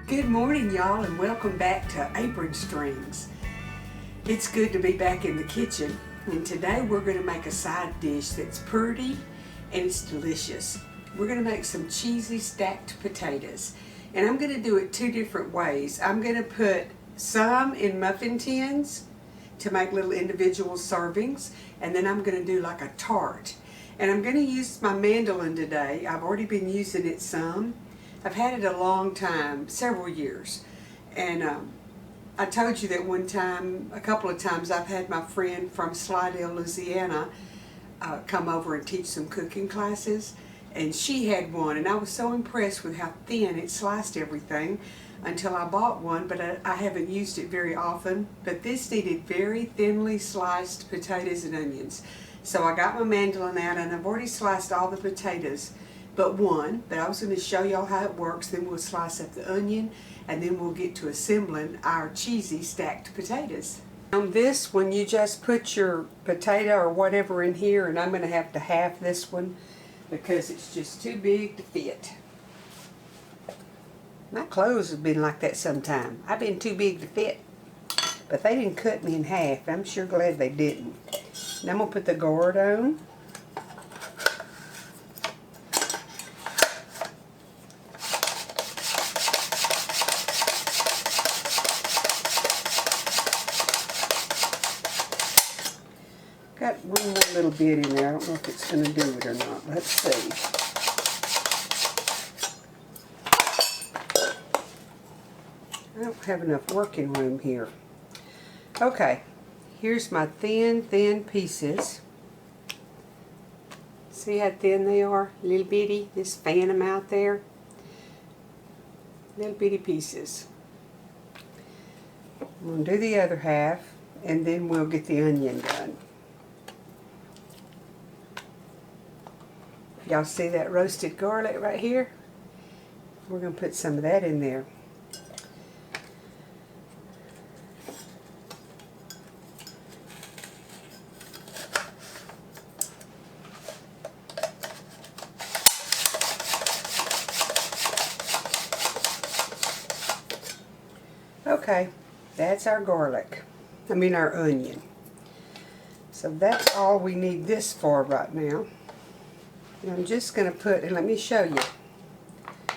Good morning, y'all, and welcome back to Apron Strings. It's good to be back in the kitchen, and today we're going to make a side dish that's pretty and it's delicious. We're going to make some cheesy stacked potatoes, and I'm going to do it two different ways. I'm going to put some in muffin tins to make little individual servings, and then I'm going to do like a tart. And I'm going to use my mandolin today. I've already been using it some. I've had it a long time, several years, and I told you that one time, a couple of times, I've had my friend from Slidell, Louisiana come over and teach some cooking classes, and she had one, and I was so impressed with how thin it sliced everything until I bought one, but I haven't used it very often. But this needed very thinly sliced potatoes and onions. So I got my mandolin out, and I've already sliced all the potatoes but one, but I was going to show y'all how it works. Then we'll slice up the onion, and then we'll get to assembling our cheesy stacked potatoes. On this one, you just put your potato or whatever in here, and I'm going to have to half this one because it's just too big to fit. My clothes have been like that sometime. I've been too big to fit, but they didn't cut me in half. I'm sure glad they didn't. Now I'm going to put the gourd on. Got one more little bit in there. I don't know if it's going to do it or not. Let's see. I don't have enough working room here. Okay, here's my thin pieces. See how thin they are? Little bitty. Just fan them out there. Little bitty pieces. I'm going to do the other half, and then we'll get the onion done. Y'all see that roasted garlic right here? We're going to put some of that in there. Okay, that's our garlic. Our onion. So that's all we need this for right now. And I'm just going to put, and let me show you.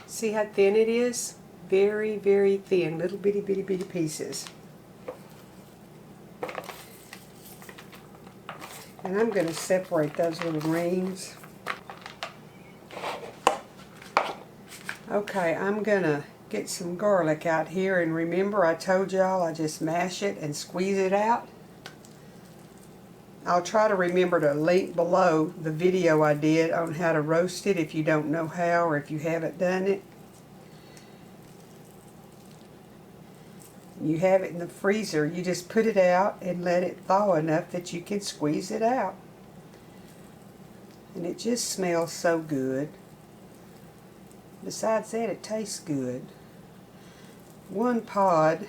See how thin it is? Very, very thin, little bitty pieces. And I'm going to separate those little rings. Okay, I'm going to get some garlic out here, and remember I told y'all I just mash it and squeeze it out. I'll try to remember to link below the video I did on how to roast it if you don't know how or if you haven't done it. You have it in the freezer. You just put it out and let it thaw enough that you can squeeze it out. And it just smells so good. Besides that, it tastes good. One pod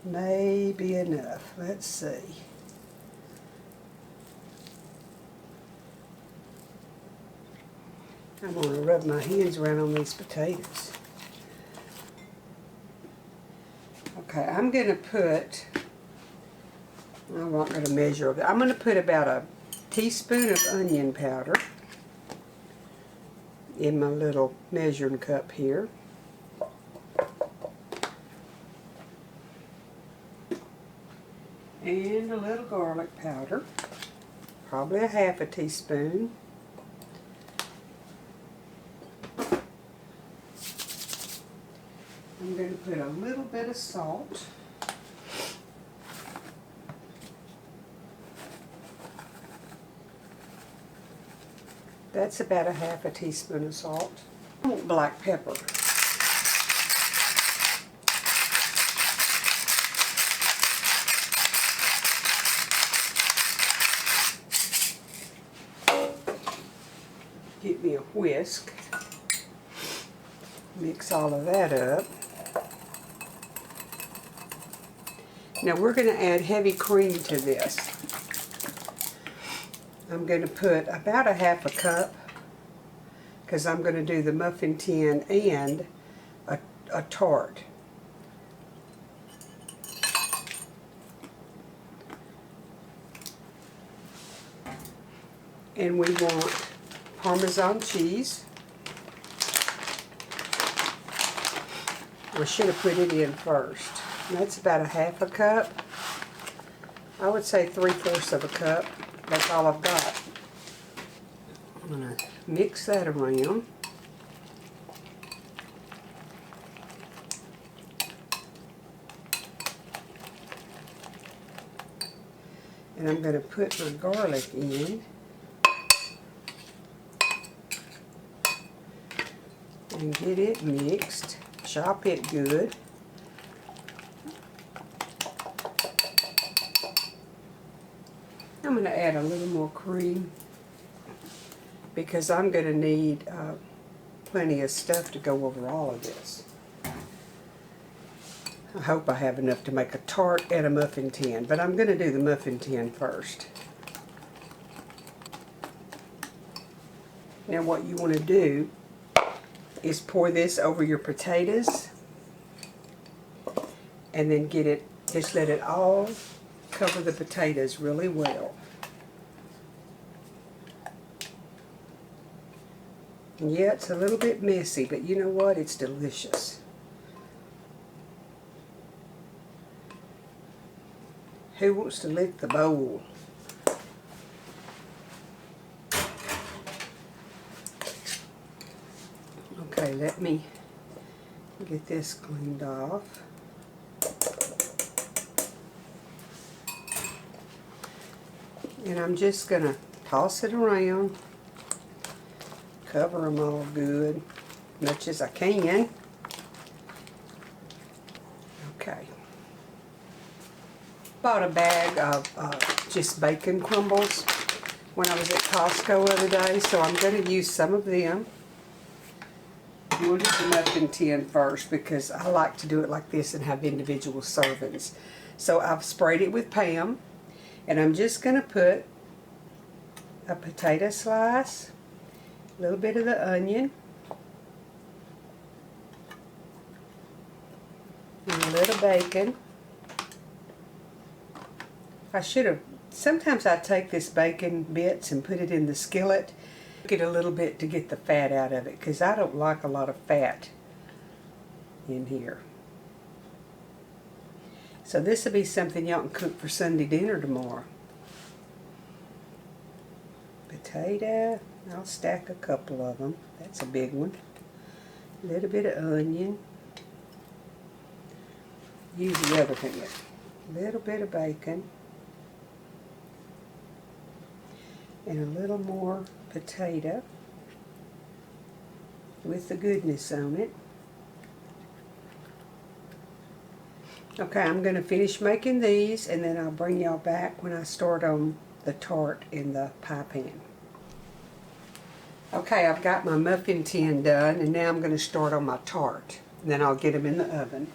may be enough. Let's see. I'm going to rub my hands around on these potatoes. Okay, I'm going to put, I'm not going to measure it. I'm going to put about a teaspoon of onion powder in my little measuring cup here. And a little garlic powder, probably a half a teaspoon. I'm going to put a little bit of salt. That's about a half a teaspoon of salt. I want black pepper. Get me a whisk. Mix all of that up. Now we're going to add heavy cream to this. I'm going to put about a half a cup because I'm going to do the muffin tin and a tart. And we want Parmesan cheese. I should have put it in first. And that's about a half a cup. I would say 3/4 of a cup. That's all I've got. I'm going to mix that around. And I'm going to put my garlic in. And get it mixed. Chop it good. I'm going to add a little more cream because I'm going to need plenty of stuff to go over all of this. I hope I have enough to make a tart and a muffin tin, but I'm going to do the muffin tin first. Now what you want to do is pour this over your potatoes and then just let it all cover the potatoes really well. And yeah, it's a little bit messy, but you know what? It's delicious. Who wants to lick the bowl? Okay, let me get this cleaned off. And I'm just going to toss it around, cover them all good, much as I can. Okay. Bought a bag of just bacon crumbles when I was at Costco the other day, so I'm going to use some of them. We'll do the muffin tin first because I like to do it like this and have individual servings. So I've sprayed it with Pam, and I'm just going to put a potato slice, a little bit of the onion, and a little bacon. Sometimes I take this bacon bits and put it in the skillet, get a little bit to get the fat out of it because I don't like a lot of fat in here. So this will be something y'all can cook for Sunday dinner tomorrow. Potato, I'll stack a couple of them. That's a big one. A little bit of onion. Use the other hand. A little bit of bacon. And a little more potato with the goodness on it. Okay, I'm going to finish making these and then I'll bring y'all back when I start on the tart in the pie pan. Okay, I've got my muffin tin done and now I'm going to start on my tart. And then I'll get them in the oven.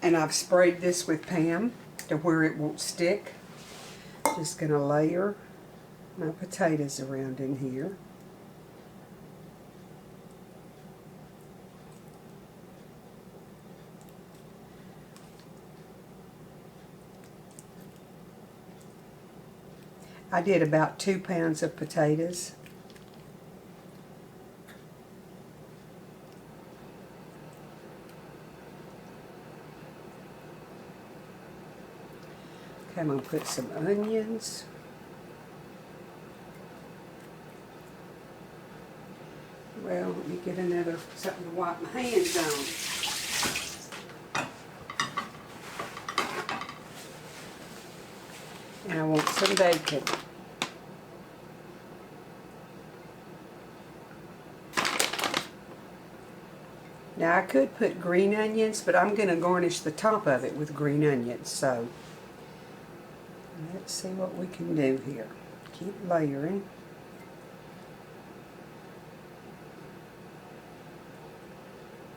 And I've sprayed this with Pam to where it won't stick. Just going to layer my potatoes around in here. I did about 2 pounds of potatoes. Okay, I'm going to put some onions. Well, let me get something to wipe my hands on. And I want some bacon. Now I could put green onions, but I'm going to garnish the top of it with green onions. So let's see what we can do here. Keep layering.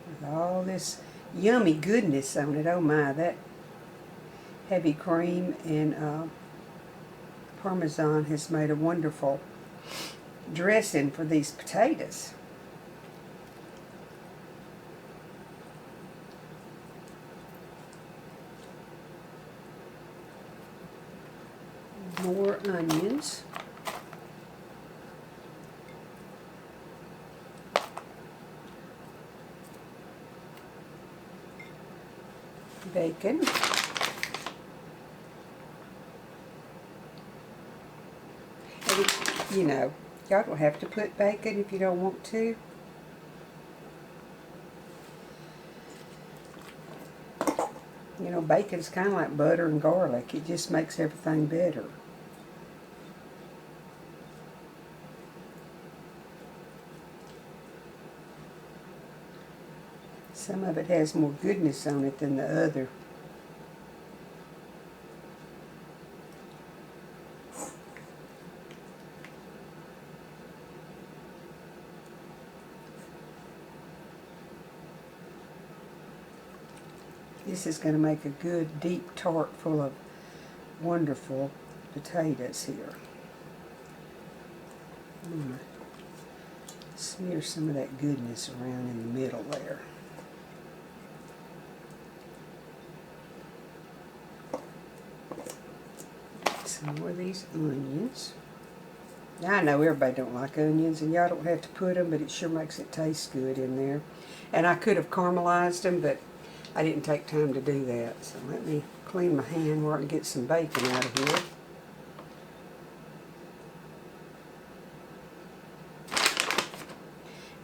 With all this yummy goodness on it. Oh my, that heavy cream and parmesan has made a wonderful dressing for these potatoes. More onions. Bacon. And you know, y'all don't have to put bacon if you don't want to. You know, bacon's kind of like butter and garlic. It just makes everything better. Some of it has more goodness on it than the other. This is going to make a good deep tart full of wonderful potatoes here. I'm going to smear some of that goodness around in the middle there. Some more of these onions. Now I know everybody don't like onions, and y'all don't have to put them, but it sure makes it taste good in there. And I could have caramelized them, but I didn't take time to do that. So let me clean my hand where I can get some bacon out of here.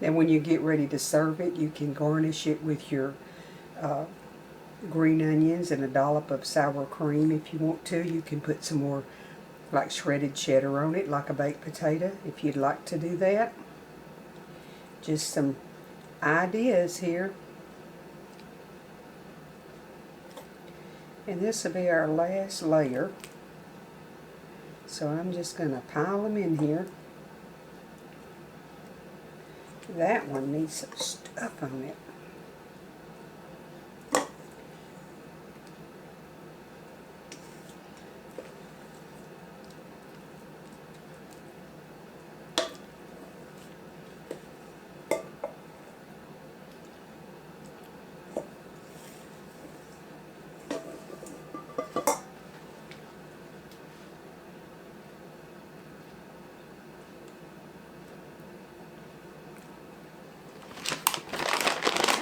Then when you get ready to serve it, you can garnish it with your green onions and a dollop of sour cream if you want to. You can put some more like shredded cheddar on it, like a baked potato, if you'd like to do that. Just some ideas here. And this will be our last layer. So I'm just going to pile them in here. That one needs some stuff on it.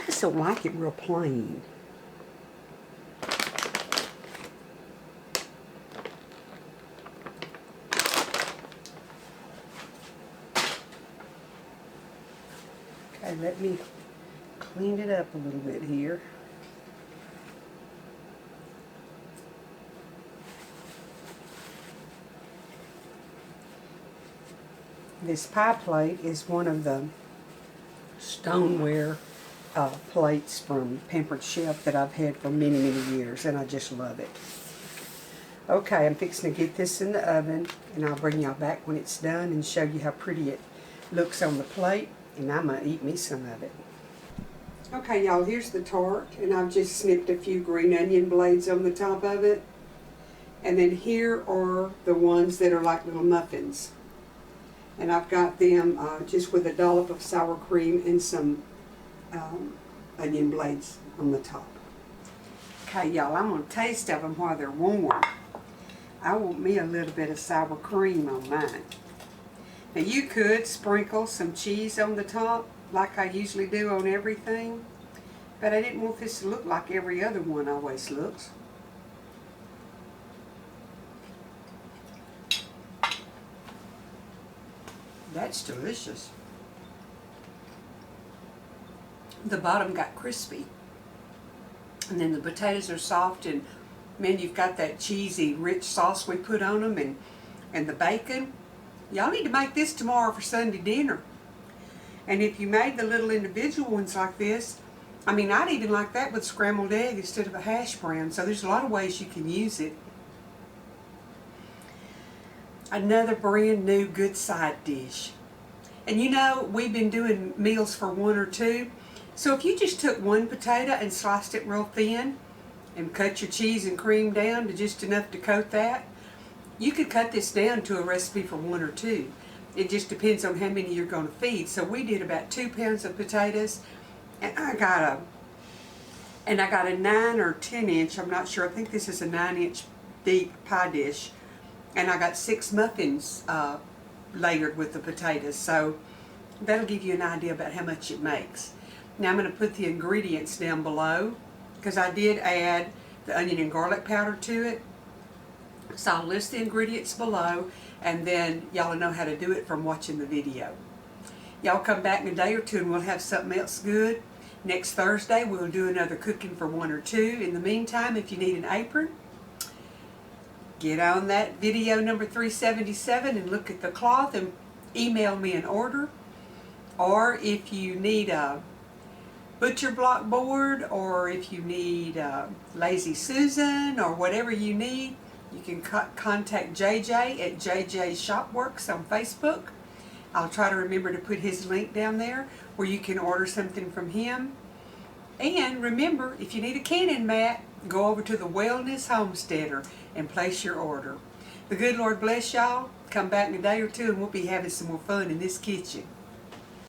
I don't like it real plain. Okay, let me clean it up a little bit here. This pie plate is one of the stoneware plates from Pampered Chef that I've had for many, many years, and I just love it. Okay, I'm fixing to get this in the oven, and I'll bring y'all back when it's done and show you how pretty it looks on the plate, and I'm going to eat me some of it. Okay, y'all, here's the tart, and I've just snipped a few green onion blades on the top of it, and then here are the ones that are like little muffins, and I've got them just with a dollop of sour cream and some onion blades on the top. Okay, y'all, I'm going to taste of them while they're warm. I want me a little bit of sour cream on mine. Now you could sprinkle some cheese on the top like I usually do on everything, but I didn't want this to look like every other one always looks. That's delicious. The bottom got crispy, and then the potatoes are soft, and man, you've got that cheesy rich sauce we put on them, and the bacon. Y'all need to make this tomorrow for Sunday dinner. And if you made the little individual ones like this, I mean, I'd even like that with scrambled egg instead of a hash brown. So there's a lot of ways you can use it. Another brand new good side dish. And you know, we've been doing meals for one or two. So if you just took one potato and sliced it real thin and cut your cheese and cream down to just enough to coat that. You could cut this down to a recipe for 1 or 2. It just depends on how many you're going to feed. So we did about 2 pounds of potatoes, and I got a 9 or 10 inch, I'm not sure, I think this is a 9-inch deep pie dish, and I got 6 muffins layered with the potatoes, so that'll give you an idea about how much it makes. Now I'm going to put the ingredients down below, because I did add the onion and garlic powder to it. So I'll list the ingredients below, and then y'all will know how to do it from watching the video. Y'all come back in a day or 2 and we'll have something else good. Next Thursday we'll do another cooking for 1 or 2. In the meantime, if you need an apron, get on that video number 377 and look at the cloth and email me an order. Or if you need a butcher block board, or if you need Lazy Susan, or whatever you need, you can contact JJ at JJ Shopworks on Facebook. I'll try to remember to put his link down there where you can order something from him. And remember, if you need a canning mat, go over to the Wellness Homesteader and place your order. The good Lord bless y'all. Come back in a day or 2 and we'll be having some more fun in this kitchen.